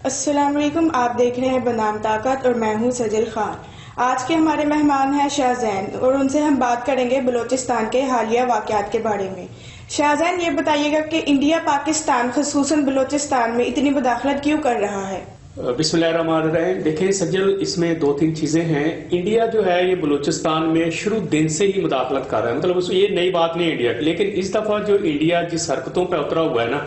السلام علیکم، آپ دیکھ رہے ہیں بنام طاقت اور میں ہوں سجل خان۔ آج کے ہمارے مہمان ہیں شاہ زین اور ان سے ہم بات کریں گے بلوچستان کے حالیہ واقعات کے بارے میں۔ شاہ زین، یہ بتائیے گا کہ انڈیا پاکستان خصوصاً بلوچستان میں اتنی مداخلت کیوں کر رہا ہے؟ بسم اللہ الرحمن الرحیم۔ دیکھیں سجل، اس میں دو تین چیزیں ہیں۔ انڈیا جو ہے یہ بلوچستان میں شروع دن سے ہی مداخلت کر رہا ہے، مطلب یہ نئی بات نہیں انڈیا کی، لیکن اس دفعہ جو انڈیا جس حرکتوں پہ اترا ہوا ہے نا،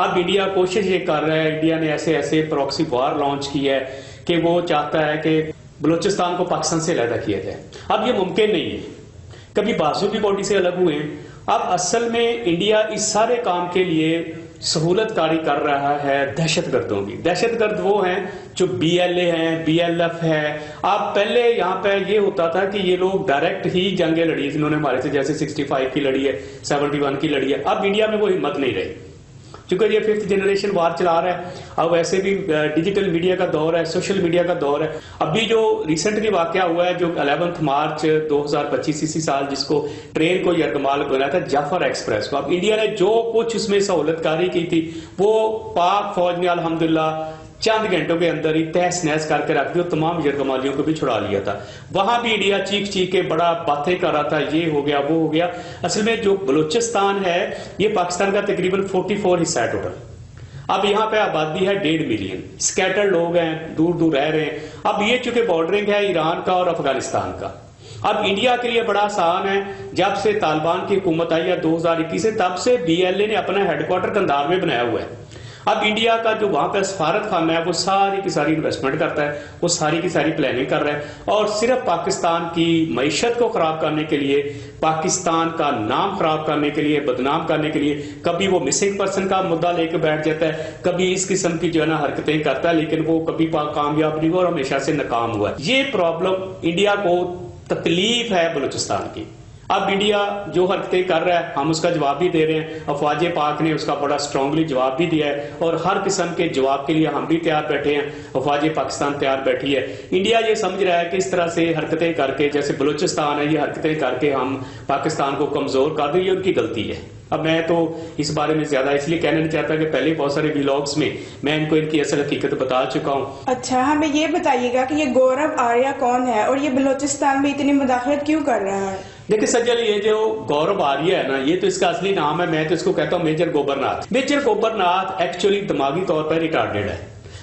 اب انڈیا کوشش یہ کر رہا ہے، انڈیا نے ایسے پراکسی وار لانچ کی ہے کہ وہ چاہتا ہے کہ بلوچستان کو پاکستان سے علیحدہ کیا جائے۔ اب یہ ممکن نہیں ہے، کبھی بازو کی باڈی سے الگ ہوئے ہیں۔ اب اصل میں انڈیا اس سارے کام کے لیے سہولت کاری کر رہا ہے دہشت گردوں کی۔ دہشت گرد وہ ہیں جو بی ایل اے ہیں، بی ایل ایف ہے۔ اب پہلے یہاں پہ یہ ہوتا تھا کہ یہ لوگ ڈائریکٹ ہی جنگیں لڑی، جنہوں نے ہمارے سے جیسے 65 کی لڑی ہے، 71 کی لڑی ہے۔ اب انڈیا میں وہ ہمت نہیں رہی، چونکہ یہ 5th جنریشن وار چلا رہا ہے۔ اب ویسے بھی ڈیجیٹل میڈیا کا دور ہے، سوشل میڈیا کا دور ہے۔ ابھی جو ریسنٹلی واقعہ ہوا ہے، جو 11 مارچ 2025 اسی سال، جس کو ٹرین کو یرغمال بنایا تھا، جعفر ایکسپریس کو، اب انڈیا نے جو کچھ اس میں سہولت کاری کی تھی وہ پاک فوج نے الحمدللہ چند گھنٹوں کے اندر ہی تہس نہس کر کے رکھ دی اور تمام یرغمالیوں کو بھی چھڑا لیا تھا۔ وہاں بھی انڈیا چیخ کے بڑا باتیں کر رہا تھا، یہ ہو گیا وہ ہو گیا۔ اصل میں جو بلوچستان ہے یہ پاکستان کا تقریباً 44 حصہ ہے ٹوٹل۔ اب یہاں پہ آبادی ہے 1.5 ملین، اسکیٹر لوگ ہیں، دور دور رہ رہے ہیں۔ اب یہ چونکہ بارڈرنگ ہے ایران کا اور افغانستان کا، اب انڈیا کے لیے بڑا آسان ہے۔ جب سے طالبان کی حکومت آئی ہے 2021 سے، تب سے بی ایل اے نے اپنا ہیڈ کوارٹر قندھار میں بنایا ہوا ہے۔ اب انڈیا کا جو وہاں پہ سفارت خانہ ہے وہ ساری کی ساری انویسٹمنٹ کرتا ہے، وہ ساری کی ساری پلاننگ کر رہا ہے، اور صرف پاکستان کی معیشت کو خراب کرنے کے لیے، پاکستان کا نام خراب کرنے کے لیے، بدنام کرنے کے لیے، کبھی وہ مسنگ پرسن کا مدعا لے کے بیٹھ جاتا ہے، کبھی اس قسم کی جو ہے نا حرکتیں کرتا ہے، لیکن وہ کبھی کامیاب نہیں ہوا اور ہمیشہ سے ناکام ہوا ہے۔ یہ پرابلم انڈیا کو تکلیف ہے بلوچستان کی۔ اب انڈیا جو حرکتیں کر رہا ہے ہم اس کا جواب بھی دے رہے ہیں، افواج پاک نے اس کا بڑا سٹرونگلی جواب بھی دیا ہے، اور ہر قسم کے جواب کے لیے ہم بھی تیار بیٹھے ہیں، افواج پاکستان تیار بیٹھی ہے۔ انڈیا یہ سمجھ رہا ہے کہ اس طرح سے حرکتیں کر کے، جیسے بلوچستان ہے، یہ حرکتیں کر کے ہم پاکستان کو کمزور کر دیں، یہ ان کی غلطی ہے۔ اب میں تو اس بارے میں زیادہ اس لیے کہنا نہیں چاہتا کہ پہلے بہت سارے ویلاگز میں ان کو ان کی اصل حقیقت بتا چکا ہوں۔ اچھا، ہمیں یہ بتائیے گا کہ یہ گورو آریہ کون ہے اور یہ بلوچستان میں اتنی مداخلت کیوں کر رہا ہے؟ دیکھیں سجل، یہ جو گورو آریہ ہے نا، یہ تو اس کا اصلی نام ہے، میں تو اس کو کہتا ہوں میجر گوبر ناتھ۔ میجر گوبر ناتھ ایکچولی دماغی طور پر ریٹارڈیڈ ہے۔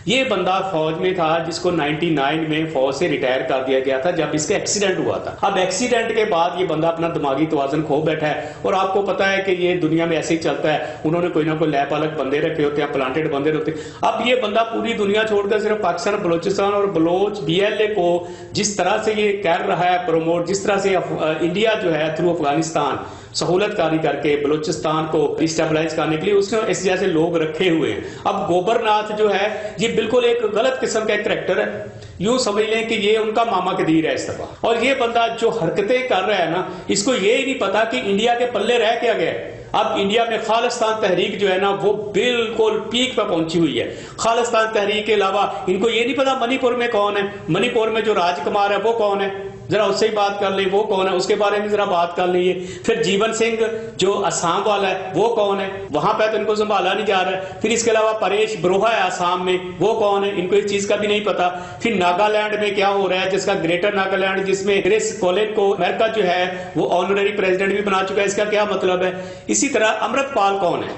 یہ بندہ فوج میں تھا جس کو 99 میں فوج سے ریٹائر کر دیا گیا تھا جب اس کا ایکسیڈنٹ ہوا تھا۔ اب ایکسیڈنٹ کے بعد یہ بندہ اپنا دماغی توازن کھو بیٹھا ہے، اور آپ کو پتا ہے کہ یہ دنیا میں ایسے ہی چلتا ہے، انہوں نے کوئی نہ کوئی لیب الگ بندے رکھے ہوتے ہیں، پلانٹڈ بندے ہوتے ہیں۔ اب یہ بندہ پوری دنیا چھوڑ کر صرف پاکستان، بلوچستان اور بلوچ بی ایل اے کو جس طرح سے یہ کر رہا ہے پروموٹ، جس طرح سے انڈیا جو ہے تھرو افغانستان سہولت کاری کر کے بلوچستان کو ڈسٹیبلائز کرنے کے لیے اس نے اس جیسے لوگ رکھے ہوئے ہیں۔ اب گوبر ناتھ جو ہے یہ بالکل ایک غلط قسم کا ایک کریکٹر ہے، یوں سمجھ لیں کہ یہ ان کا ماما قدیر ہے اس دفعہ۔ اور یہ بندہ جو حرکتیں کر رہا ہے نا، اس کو یہ ہی نہیں پتا کہ انڈیا کے پلے رہ کیا گیا۔ اب انڈیا میں خالصتان تحریک جو ہے نا وہ بالکل پیک پہ پہنچی ہوئی ہے۔ خالصتان تحریک کے علاوہ ان کو یہ نہیں پتا منی پور میں کون ہے، منی پور میں جو راج کمار ہے وہ کون ہے، ذرا اس سے ہی بات کر لیں، وہ کون ہے، اس کے بارے میں ذرا بات کر لیں۔ پھر جیون سنگھ جو آسام والا ہے وہ کون ہے، وہاں پہ تو ان کو سنبھالا نہیں جا رہا ہے۔ پھر اس کے علاوہ پریش بروہا ہے آسام میں، وہ کون ہے، ان کو اس چیز کا بھی نہیں پتا۔ پھر ناگالینڈ میں کیا ہو رہا ہے، جس کا گریٹر ناگالینڈ، جس میں کرس کولن کو امریکہ جو ہے وہ آنرری پریزیڈنٹ بھی بنا چکا ہے، اس کا کیا مطلب ہے۔ اسی طرح امرت پال کون ہے۔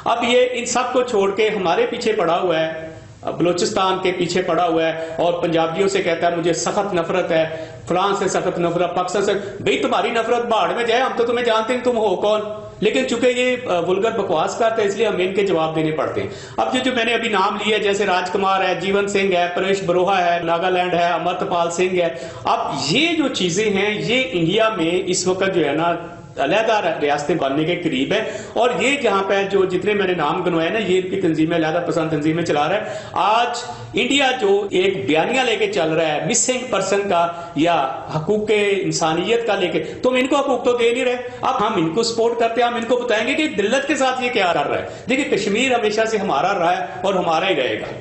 اب یہ ان سب کو چھوڑ کے ہمارے پیچھے پڑا ہوا ہے، بلوچستان کے پیچھے پڑا ہوا ہے، اور پنجابیوں سے کہتا ہے مجھے سخت نفرت ہے، فلان سے سخت نفرت، پاکستان سے۔ بھئی تمہاری نفرت بھاڑ میں جائے، ہم تو تمہیں جانتے ہیں تم ہو کون، لیکن چونکہ یہ ولگر بکواس کرتے ہیں اس لیے ہمیں ان کے جواب دینے پڑتے ہیں۔ اب جو میں نے ابھی نام لیے جیسے راج کمار ہے، جیون سنگھ ہے، پریش بروہا ہے، ناگالینڈ ہے، امرت پال سنگھ ہے، اب یہ جو چیزیں ہیں یہ انڈیا میں اس وقت جو ہے نا علیحدہ ریاستیں بننے کے قریب ہے، اور یہ جہاں پہ جو جتنے میں نے نام گنوائے نا، یہ کی تنظیمیں علیحدہ پسند تنظیمیں چلا رہا ہے۔ آج انڈیا جو ایک بیانیہ لے کے چل رہا ہے مسنگ پرسن کا یا حقوق انسانیت کا لے کے، تم ان کو حقوق تو دے نہیں رہے۔ اب ہم ان کو سپورٹ کرتے ہیں، ہم ان کو بتائیں گے کہ دلت کے ساتھ یہ کیا کر رہا ہے۔ دیکھیں کشمیر ہمیشہ سے ہمارا رہا ہے اور ہمارا ہی رہے گا۔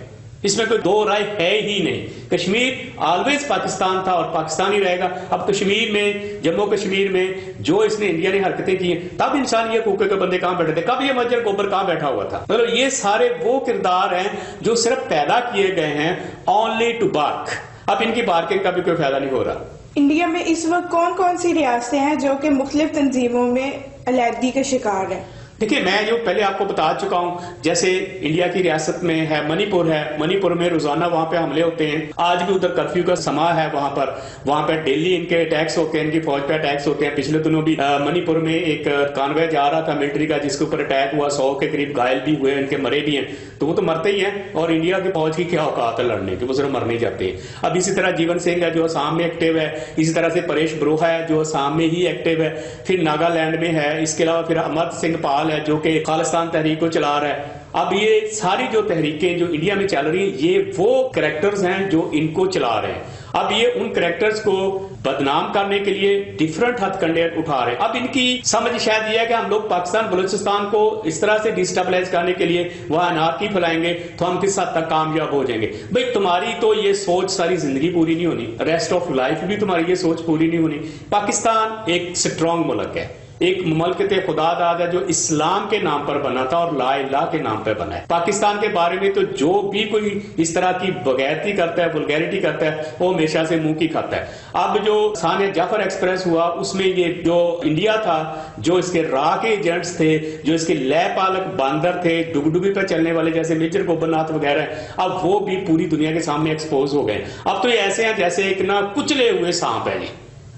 اس میں کوئی دو رائے ہے ہی نہیں. کشمیر آلویز پاکستان تھا اور پاکستان ہی رہے گا. اب کشمیر میں، جموں کشمیر میں جو اس نے انڈیا نے حرکتیں کی ہیں، تب انسان یہ کوکے کے بندے کہاں بیٹھے تھے، کب یہ مجر گوبر کہاں بیٹھا ہوا تھا. مطلب یہ سارے وہ کردار ہیں جو صرف پیدا کیے گئے ہیں اونلی ٹو بارک. اب ان کی بارکنگ کا بھی کوئی فائدہ نہیں ہو رہا. انڈیا میں اس وقت کون کون سی ریاستیں ہیں جو کہ مختلف تنظیموں میں علیحدگی کا شکار ہیں؟ دیکھیے، میں جو پہلے آپ کو بتا چکا ہوں، جیسے انڈیا کی ریاست میں ہے منی پور ہے. منی پور میں روزانہ وہاں پہ حملے ہوتے ہیں. آج بھی ادھر کرفیو کا سما ہے وہاں پہ ڈیلی ان کے اٹیکس ہوتے ہیں، ان کی فوج پہ اٹیکس ہوتے ہیں. پچھلے دنوں بھی منی پور میں ایک کانوے جا رہا تھا ملٹری کا، جس کے اوپر اٹیک ہوا، 100 کے قریب گھائل بھی ہوئے، ان کے مرے بھی ہیں. تو وہ تو مرتے ہی ہیں، اور انڈیا کی فوج کی کیا اوقات ہے لڑنے کی، وہ صرف مرنے جاتے ہیں. اب اسی طرح جیون سنگھ ہے جو آسام میں ایکٹیو ہے، اسی طرح سے پریش بروہا ہے جو آسام میں ہی ایکٹیو ہے، پھر ناگالینڈ میں ہے. اس کے علاوہ پھر امرت سنگھ پال ہے جو کہ خالصتان تحریک کو چلا رہا ہے. اب یہ ساری جو تحریکیں جو انڈیا میں چل رہی ہیں، یہ وہ کریکٹرز ہیں جو ان کو چلا رہے ہیں. اب یہ ان کریکٹرز کو بدنام کرنے کے لیے ڈیفرنٹ ہتھ کنڈے اٹھا رہے ہیں. اب ان کی سمجھ شاید یہ ہے کہ ہم لوگ پاکستان بلوچستان کو اس طرح سے ڈیسٹیبلائز کرنے کے لیے وہاں انارکی پھیلائیں گے تو ہم کس حد تک کامیاب ہو جائیں گے. بھئی تمہاری تو یہ سوچ ساری زندگی پوری نہیں ہونی، ریسٹ آف لائف بھی تمہاری یہ سوچ پوری نہیں ہونی. پاکستان ایک سٹرونگ ملک ہے، ایک مملکت خدا داد ہے جو اسلام کے نام پر بنا تھا اور لا الہ کے نام پر بنا ہے. پاکستان کے بارے میں تو جو بھی کوئی اس طرح کی بغیرتی کرتا ہے، وulgarity کرتا ہے، وہ ہمیشہ سے منہ کی کھاتا ہے. اب جو سانحہ جعفر ایکسپریس ہوا، اس میں یہ جو انڈیا تھا، جو اس کے راہ کے ایجنٹس تھے، جو اس کے لے پالک باندر تھے، ڈگڈگی پر چلنے والے جیسے میجر گوبر ناتھ وغیرہ، اب وہ بھی پوری دنیا کے سامنے ایکسپوز ہو گئے. اب تو یہ ایسے ہیں جیسے ایک نا کچلے ہوئے سانپ ہیں.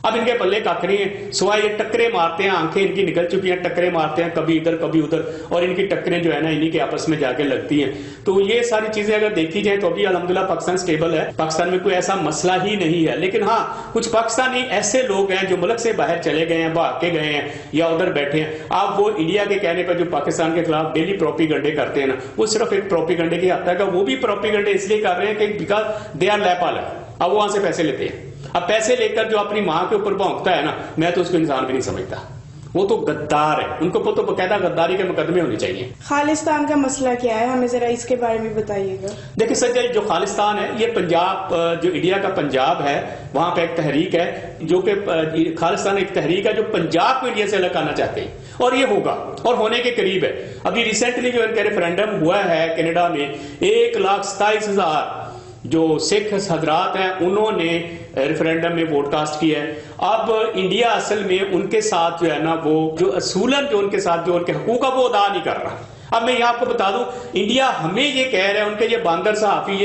اب ان کے پلے ککھ نہیں ہیں سوائے یہ ٹکرے مارتے ہیں، آنکھیں ان کی نکل چکی ہیں، ٹکرے مارتے ہیں کبھی ادھر کبھی ادھر، اور ان کی ٹکریں جو ہے نا انہی کے آپس میں جا کے لگتی ہیں. تو یہ ساری چیزیں اگر دیکھی جائیں تو ابھی الحمدللہ پاکستان سٹیبل ہے، پاکستان میں کوئی ایسا مسئلہ ہی نہیں ہے. لیکن ہاں، کچھ پاکستانی ایسے لوگ ہیں جو ملک سے باہر چلے گئے ہیں، بھاگ کے گئے ہیں یا ادھر بیٹھے ہیں. اب وہ انڈیا کے کہنے پر جو پاکستان کے خلاف ڈیلی پروپیگنڈے کرتے ہیں نا، وہ صرف ایک پروپیگنڈے کی حد تک ہے. وہ بھی پروپیگنڈے اس لیے کر رہے ہیں کہ بیکاز دے آر لیپال ہے. اب وہ وہاں سے پیسے لیتے ہیں. اب پیسے لے کر جو اپنی ماں کے اوپر بھونکتا ہے نا، میں تو اس کو انسان بھی نہیں سمجھتا. وہ تو غدار ہے، ان کو تو باقاعدہ غداری کے مقدمے ہونے چاہیے. خالصتان کا مسئلہ کیا ہے، ہمیں ذرا اس کے بارے میں بتائیے گا. دیکھیں سجل، جو خالصتان ہے یہ پنجاب، جو انڈیا کا پنجاب ہے، وہاں پہ ایک تحریک ہے جو کہ خالصتان ایک تحریک ہے جو پنجاب کو انڈیا سے الگ کرنا چاہتے ہیں، اور یہ ہوگا اور ہونے کے قریب ہے. ابھی ریسنٹلی جو ان کا ریفرینڈم ہوا ہے کینیڈا میں، 1,27,000 جو سکھ حضرات ہیں انہوں نے ریفرینڈم میں ووٹ کاسٹ کیا ہے. اب انڈیا اصل میں ان کے ساتھ جو ہے نا، وہ جو اصولاً جو ان کے ساتھ جو ان کے حقوق ہے وہ ادا نہیں کر رہا. اب میں یہ آپ کو بتا دوں، انڈیا ہمیں یہ کہہ رہا ہے، ان کے یہ باندر صحافی،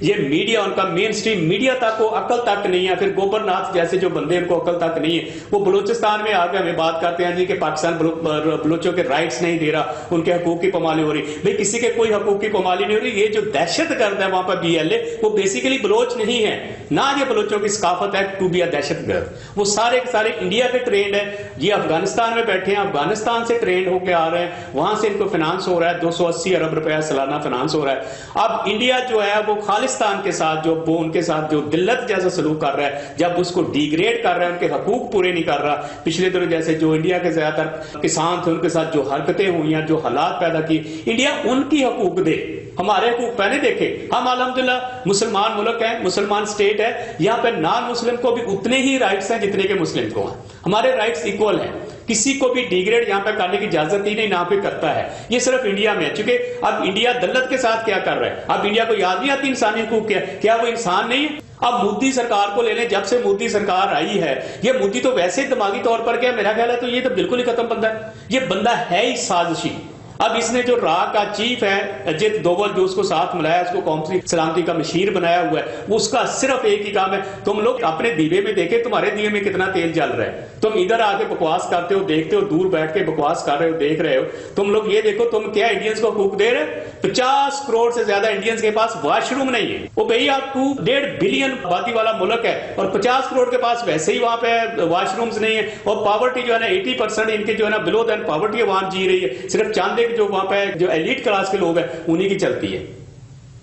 یہ میڈیا، ان کا مین سٹریم میڈیا تک کو عقل تک نہیں ہے. پھر گوبر ناتھ جیسے جو بندے ان کو عقل تک نہیں ہے، وہ بلوچستان میں آ کے ہمیں بات کرتے ہیں جی کہ پاکستان بلوچوں کے رائٹس نہیں دے رہا، ان کے حقوق کی پامالی ہو رہی. بھائی کسی کے کوئی حقوق کی پامالی نہیں ہو رہی. یہ جو دہشت گرد ہے وہاں پر BLA، وہ بیسیکلی بلوچ نہیں ہے، نہ یہ بلوچوں کی ثقافت ہے ٹو بی اے دہشت گرد. وہ سارے کے سارے انڈیا کے ٹرینڈ ہیں. یہ افغانستان میں بیٹھے ہیں، افغانستان سے ٹرینڈ ہو کے آ رہے ہیں، وہاں سے ان کو فنانس ہو رہا ہے، 280 ارب روپیہ سالانہ فنانس ہو رہا ہے. اب انڈیا جو ہے وہ خالصتان کے ساتھ جو وہ ان کے ساتھ جو دلت جیسا سلوک کر رہا ہے، جب اس کو ڈیگریڈ کر رہا ہے، ان کے حقوق پورے نہیں کر رہا. پچھلے دنوں جیسے جو انڈیا کے زیادہ تر کسان تھے، ان کے ساتھ جو حرکتیں ہوئی ہیں، جو حالات پیدا کی، انڈیا ان کی حقوق دے. ہمارے حقوق پہلے دیکھے. ہم الحمدللہ مسلمان ملک ہیں، مسلمان سٹیٹ ہے، یہاں پہ نان مسلم کو بھی اتنے ہی رائٹس ہیں جتنے کے مسلم کو ہیں. ہمارے رائٹس ایکول ہیں، کسی کو بھی ڈیگریڈ یہاں پہ کرنے کی اجازت ہی نہیں، نہ کوئی کرتا ہے. یہ صرف انڈیا میں ہے. چونکہ اب انڈیا دلت کے ساتھ کیا کر رہا ہے، اب انڈیا کو یاد نہیں آتی انسانی حقوق کیا وہ انسان نہیں ہے. اب مودی سرکار کو لے لیں، جب سے مودی سرکار آئی ہے، یہ مودی تو ویسے دماغی طور پر کیا، میرا خیال ہے تو یہ تو بالکل ہی ختم بندہ ہے. یہ بندہ ہے ہی سازشی. اب اس نے جو را کا چیف ہے اجیت دوول، جو اس کو ساتھ ملایا، اس کو قومی سلامتی کا مشیر بنایا ہوا ہے، اس کا صرف ایک ہی کام ہے، تم لوگ اپنے دیوے میں دیکھیں تمہارے دیوے میں کتنا تیل جل رہا ہے. تم ادھر آ کے بکواس کرتے ہو، دیکھتے ہو، دور بیٹھ کے بکواس کر رہے ہو، دیکھ رہے ہو. تم لوگ یہ دیکھو تم کیا انڈینز کو حقوق دے رہے. 50 کروڑ سے زیادہ انڈینز کے پاس واش روم نہیں ہے. وہ بھئی آپ 2.5 بلین آبادی والا ملک ہے، اور 50 کروڑ کے پاس ویسے ہی وہاں پہ واش رومز نہیں ہے. اور پاورٹی جو ہے نا 80% ان کے جو ہے نا بلو دین پاورٹی عوام جی رہی ہے. صرف چاند ایک جو وہاں پہ جو ایلیٹ کلاس کے لوگ ہیں انہی کی چلتی ہے.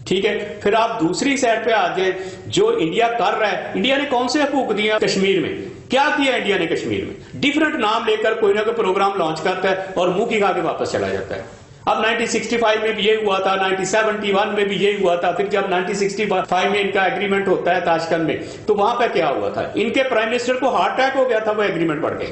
ٹھیک ہے، پھر آپ دوسری سائڈ پہ آ جائیں، جو انڈیا کر رہا ہے، انڈیا نے کون سے حقوق دیے کشمیر میں؟ کیا کیا انڈیا نے کشمیر میں؟ ڈیفرنٹ نام لے کر کوئی نہ کوئی پروگرام لانچ کرتا ہے اور منہ کی کھا کے واپس چلا جاتا ہے. اب 1965 میں بھی یہ ہوا تھا, 1971 میں بھی یہ ہوا تھا. پھر جب 1965 میں ان کا ایگریمنٹ ہوتا ہے تاشکند میں, تو وہاں پہ کیا ہوا تھا, ان کے پرائم منسٹر کو ہارٹ اٹیک ہو گیا تھا وہ ایگریمنٹ پڑھ کے,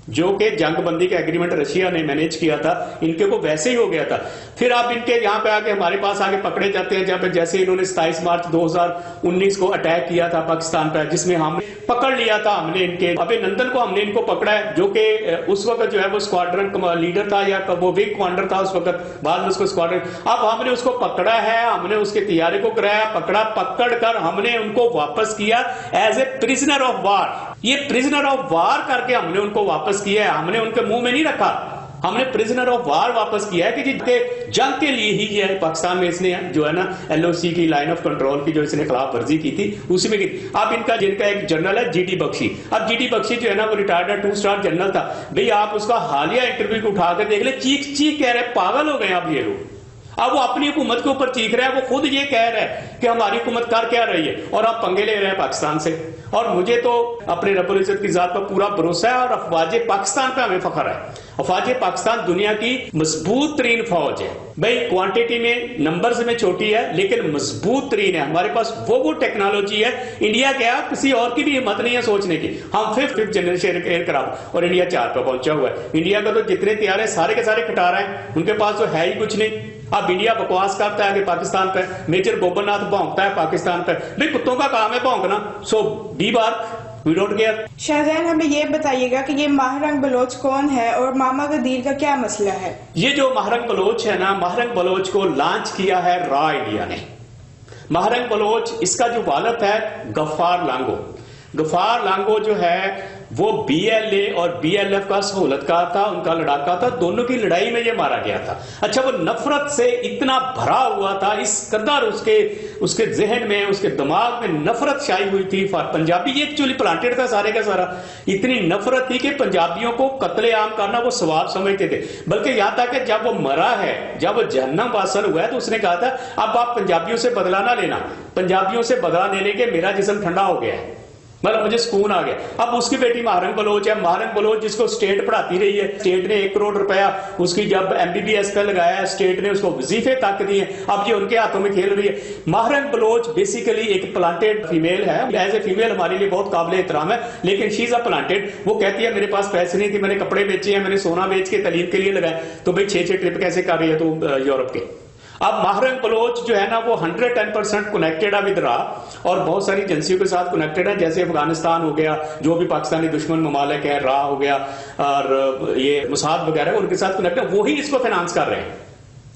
جو کہ جنگ بندی کا ایگریمنٹ رشیا نے مینیج کیا تھا, ان کے کو ویسے ہی ہو گیا تھا. پھر آپ ان کے یہاں پہ آگے ہمارے پاس آگے پکڑے جاتے ہیں, جب جیسے انہوں نے 27 مارچ 2019 کو اٹیک کیا تھا پاکستان پہ, جس میں ہم پکڑ لیا تھا ہم نے ان کے ابھی نندن کو, ہم نے ان کو پکڑا ہے, جو کہ اس وقت جو ہے وہ اسکواڈرن لیڈر تھا یا وہ ونگ کمانڈر تھا اس وقت, بعد میں اس کو اسکواڈرن. اب ہم نے اس کو پکڑا ہے, ہم نے اس کے طیارے کو کرایا, پکڑ کر ہم نے ان کو واپس کیا as a prisoner of war. یہ پرزنر آف وار کر کے ہم نے ان کو واپس کیا ہے, ہم نے ان کے منہ میں نہیں رکھا, ہم نے پرزنر آف وار واپس کیا ہے کہ جنگ کے لیے ہی ہے. پاکستان میں اس نے جو ہے نا LOC کی لائن آف کنٹرول کی جو اس نے خلاف ورزی کی تھی اسی میں کی. اب ان کا جن کا ایک جنرل ہے GD بخشی, اب GD بخشی جو ہے نا وہ ریٹائرڈ ہے 2 اسٹار جنرل تھا. بھئی آپ اس کا حالیہ انٹرویو کو اٹھا کے دیکھ لیں, چیخ کہہ رہے پاگل ہو گئے اب یہ لوگ. اب وہ اپنی حکومت کے اوپر چیخ رہا ہے, وہ خود یہ کہہ رہا ہے کہ ہماری حکومت کر کیا رہی ہے, اور آپ پنگے لے رہے ہیں پاکستان سے. اور مجھے تو اپنے رب العزت کی ذات پر پورا بھروسہ ہے, اور افواج پاکستان پہ ہمیں فخر ہے. افواج پاکستان دنیا کی مضبوط ترین فوج ہے. بھئی کوانٹیٹی میں نمبرز میں چھوٹی ہے لیکن مضبوط ترین ہے. ہمارے پاس وہ ٹیکنالوجی ہے. انڈیا کیا کسی اور کی بھی ہمت نہیں ہے سوچنے کی. ہم 5th جنریشن ایئر کرافٹ, اور انڈیا 4 پہ پہنچا ہوا ہے. انڈیا کا تو جتنے تیارے سارے کے سارے کٹا رہے ہیں, ان کے پاس تو ہے ہی کچھ نہیں. اب انڈیا بکواس کرتا ہے کہ پاکستان پہ, میجر گوبر ناتھ بھونکتا ہے پاکستان پہ. بھئی کتوں کا کام ہے بھونکنا, سو بی بار وی ڈونٹ کیئر. شاہزین ہمیں یہ بتائیے گا کہ یہ ماہ رنگ بلوچ کون ہے اور ماما قدیر کا کیا مسئلہ ہے؟ یہ جو ماہ رنگ بلوچ ہے نا, ماہ رنگ بلوچ کو لانچ کیا ہے را انڈیا نے. ماہ رنگ بلوچ, اس کا جو والد ہے غفار لانگو. غفار لانگو جو ہے وہ BLA اور BLF کا سہولت کار تھا, ان کا لڑاکا تھا. دونوں کی لڑائی میں یہ مارا گیا تھا. اچھا, وہ نفرت سے اتنا بھرا ہوا تھا, اس قدر اس کے ذہن میں, اس کے دماغ میں نفرت شائع ہوئی تھی. پنجابی یہ ایکچولی پلانٹڈ تھا سارے کا سارا. اتنی نفرت تھی کہ پنجابیوں کو قتل عام کرنا وہ ثواب سمجھتے تھے. بلکہ یہاں تک کہ جب وہ مرا ہے, جب وہ جہنم واصل ہوا ہے, تو اس نے کہا تھا اب آپ پنجابیوں سے بدلہ نہ لینا, پنجابیوں سے بدلہ لینے کے میرا جسم ٹھنڈا ہو گیا ہے, مطلب مجھے سکون آ گیا. اب اس کی بیٹی ماہ رنگ بلوچ ہے. ماہ رنگ بلوچ جس کو اسٹیٹ پڑھاتی رہی ہے, اسٹیٹ نے 1 کروڑ روپیہ اس کی جب MBBS پہ لگایا ہے, اسٹیٹ نے اس کو وظیفے تک دیے, اب یہ ان کے ہاتھوں میں کھیل رہی ہے. ماہ رنگ بلوچ بیسیکلی ایک پلانٹڈ فیمیل ہے. ایز اے فیمیل ہمارے لیے بہت قابل احترام ہے, لیکن شی از اے پلانٹڈ. وہ کہتی ہے میرے پاس پیسے نہیں تھے, میں نے کپڑے بیچے ہیں, میں نے سونا بیچ کے تعلیم کے لیے لگایا. تو بھئی 6 ٹرپ کیسے کر رہی ہے تو یورپ کے. اب ماہ رنگ بلوچ جو ہے نا وہ 110% کنیکٹڈ ہے ود را, اور بہت ساری ایجنسیوں کے ساتھ کنیکٹڈ ہے, جیسے افغانستان ہو گیا, جو بھی پاکستانی دشمن ممالک ہے, را ہو گیا, اور یہ موساد وغیرہ, ان کے ساتھ کنیکٹڈ, وہی اس کو فائنانس کر رہے ہیں.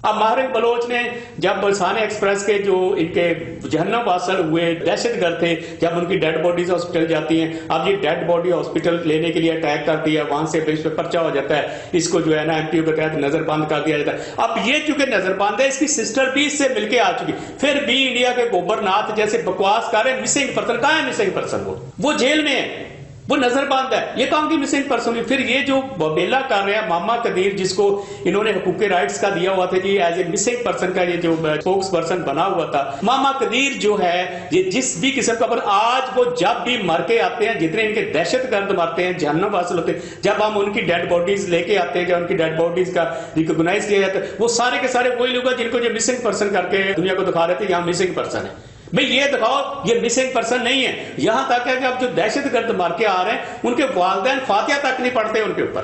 اب ماہ رنگ بلوچ نے جب بلسان ایکسپریس کے جو ان کے جہنم واصل ہوئے دہشت گرد تھے, جب ان کی ڈیڈ باڈیز ہاسپٹل جاتی ہیں, اب یہ ڈیڈ باڈی ہاسپٹل لینے کے لیے اٹیک کر دیا, وہاں سے اس پہ پرچہ ہو جاتا ہے, اس کو جو ہے نا MPO کے تحت نظر بند کر دیا جاتا ہے. اب یہ چونکہ نظر بند ہے, اس کی سسٹر بھی اس سے مل کے آ چکی, پھر بھی انڈیا کے گوبر ناتھ جیسے بکواس کر رہے. مسنگ پرسن کہاں ہے؟ مسنگ پرسن وہ جیل میں ہے, وہ نظر بند ہے. یہ کام کی مسنگ پرسن ہوئی. پھر یہ جو بیلا کر رہے ہیں ماما قدیر, جس کو انہوں نے حقوق رائٹس کا دیا ہوا تھا کہ ایز اے مسنگ پرسن کا یہ جو اسپوکس پرسن بنا ہوا تھا, ماما قدیر جو ہے یہ جس بھی قسم کا, پر آج وہ جب بھی مر کے آتے ہیں, جتنے ان کے دہشت گرد مرتے ہیں, جہنم حاصل ہوتے ہیں, جب ہم ان کی ڈیڈ باڈیز لے کے آتے ہیں, جب ان کی ڈیڈ باڈیز کا ریکگنائز کیا جاتا ہے, وہ سارے کے سارے وہی لوگ ہیں جن کو یہ مسنگ پرسن کر کے دنیا کو دکھا رہے تھے یہاں مسنگ پرسن ہے. بھئی یہ دکھاؤ یہ مسنگ پرسن نہیں ہے. یہاں تک ہے کہ اب جو دہشت گرد مار کے آ رہے ہیں, ان کے والدین فاتحہ تک نہیں پڑھتے ان کے اوپر,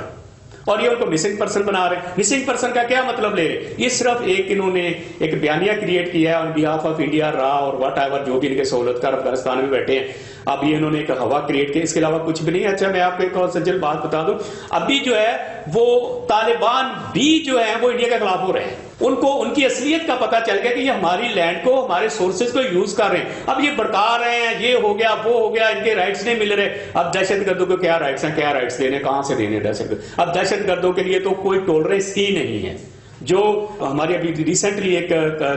اور یہ ان کو مسنگ پرسن بنا رہے ہیں. مسنگ پرسن کا کیا مطلب لے رہے ہیں؟ یہ صرف انہوں نے ایک بیانیہ کریٹ کیا ہے آن بیہاف آف انڈیا, را اور واٹ ایور جو بھی ان کے سہولت کار افغانستان میں بیٹھے ہیں. اب یہ انہوں نے ایک ہوا کریٹ کی, اس کے علاوہ کچھ بھی نہیں. اچھا میں آپ کو ایک اور سجل بات بتا دوں, ابھی جو ہے وہ طالبان بھی جو ہے وہ انڈیا کے خلاف ہو رہے ہیں. ان کو ان کی اصلیت کا پتہ چل گیا کہ یہ ہماری لینڈ کو, ہمارے سورسز کو یوز کر رہے ہیں. اب یہ بڑکا رہے ہیں, یہ ہو گیا وہ ہو گیا, ان کے رائٹس نہیں مل رہے. اب دہشت گردوں کو کیا رائٹس ہیں, کیا رائٹس دینے, کہاں سے دینے دہشت گرد. اب دہشت گردوں کے لیے تو کوئی ٹولرنس ہی نہیں ہے. جو ہماری ابھی ریسنٹلی ایک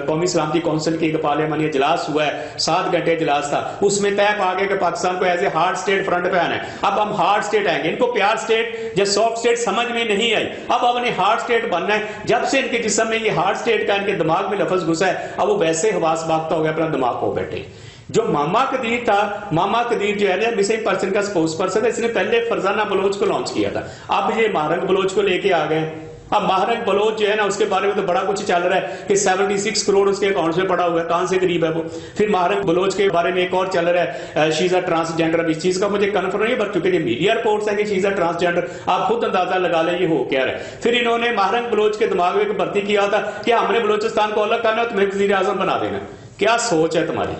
قومی سلامتی کونسل کی ایک پارلیمانی اجلاس ہوا ہے, 7 گھنٹے اجلاس تھا, اس میں طے پا گیا کہ پاکستان کو as a hard state front پہ آنا ہے. اب ہم ہارڈ اسٹیٹ آئیں گے. ان کو پیار اسٹیٹ یا سافٹ اسٹیٹ سمجھ میں نہیں آئی, اب ہم نے ہارڈ اسٹیٹ بننا ہے. جب سے ان کے جسم میں یہ ہارڈ اسٹیٹ کا ان کے دماغ میں لفظ گھسا ہے, اب وہ ویسے حواس باختہ ہو گیا, اپنا دماغ کو بیٹھے. جو ماما قدیر تھا, ماما قدیر جو ہے نا مسنگ پرسن کا سپوکس پرسن ہے, اس نے پہلے فرزانہ بلوچ کو لانچ کیا تھا. اب یہ ماہ رنگ بلوچ کو لے کے آ گئے. اب ماہرنگ بلوچ جو ہے نا اس کے بارے میں تو بڑا کچھ چل رہا ہے کہ 76 کروڑ اس کے اکاؤنٹ میں پڑا ہوا ہے، کہاں سے غریب ہے وہ. پھر ماہرنگ بلوچ کے بارے میں ایک اور چل رہا ہے شی از اے ٹرانسجینڈر. اب اس چیز کا مجھے کنفرم نہیں ہے چونکہ یہ میڈیا رپورٹس ہیں کہ شی از اے ٹرانسجینڈر. آپ خود اندازہ لگا لیں یہ ہو کیا رہا ہے. پھر انہوں نے ماہرنگ بلوچ کے دماغ میں بھرتی کیا تھا کہ ہم نے بلوچستان کو الگ کرنا ہے، تمہیں وزیر اعظم بنا دینا. کیا سوچ ہے تمہاری؟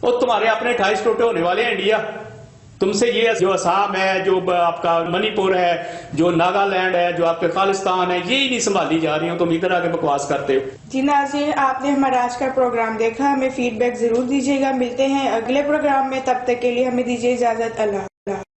اور تمہارے اپنے 28 ٹوٹے ہونے والے ہیں انڈیا. تم سے یہ جو آسام ہے، جو آپ کا منی پور ہے، جو ناگالینڈ ہے، جو آپ کے خالستان ہے، یہی نہیں سنبھالی جا رہی ہوں. تم ادھر آگے بکواس کرتے ہو. جی ناظرین، آپ نے ہمارا آج کا پروگرام دیکھا، ہمیں فیڈ بیک ضرور دیجیے گا. ملتے ہیں اگلے پروگرام میں، تب تک کے لیے ہمیں دیجیے اجازت. اللہ.